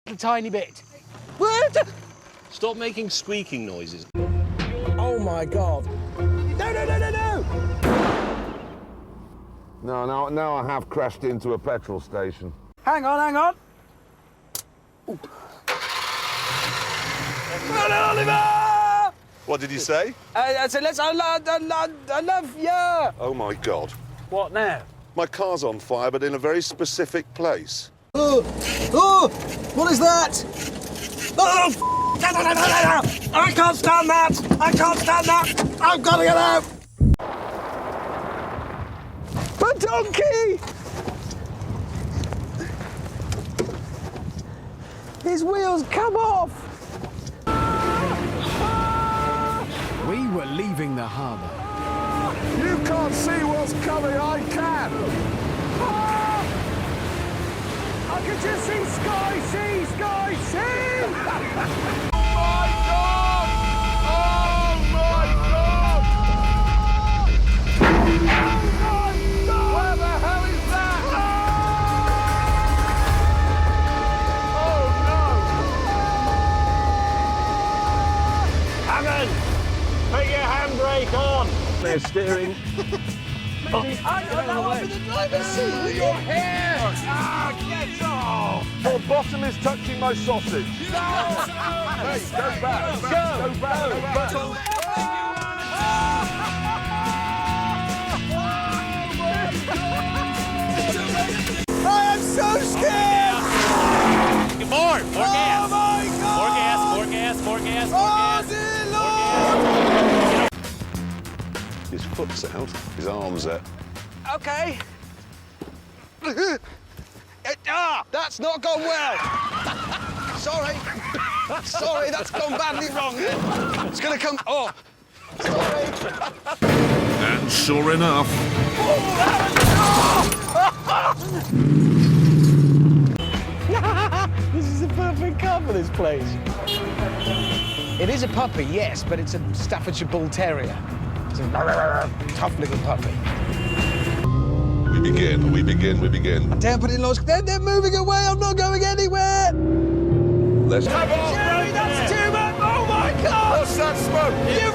little tiny bit. Stop making squeaking noises. Oh my God. No, no, no, no, no! No, now I have crashed into a petrol station. Hang on, hang on. Oliver! What did you say? I said, I love you. Oh my God. What now? My car's on fire, but in a very specific place. Oh, what is that? Oh, I can't stand that. I can't stand that. I've got to get out. A donkey! His wheels come off. We were leaving the harbour. You can't see what's coming, I can! I can just see sky, sea! Oh my God! Oh my God! Where the hell is that? Oh no! Hammond! Put your handbrake on! They're steering. I don't know over the driver's seat with your hair! Get off! Your bottom is touching my sausage. No! Hey, go back! Go back! I am so scared! More gas! Oh my God! More gas, more gas, more gas, more Oh gas. dear Lord! His foot's out, his arm's out. Okay. That's not gone well. Sorry. Sorry, that's gone badly wrong. It's going to come... Oh, sorry. And sure enough... This is the perfect car for this place. It is a puppy, yes, but it's a Staffordshire Bull Terrier. It's a tough little puppy. We begin. Don't put it in laws. They're moving away. I'm not going anywhere. Let's... Come on! Jerry, that's too much. Oh, my God. What's that smoke? You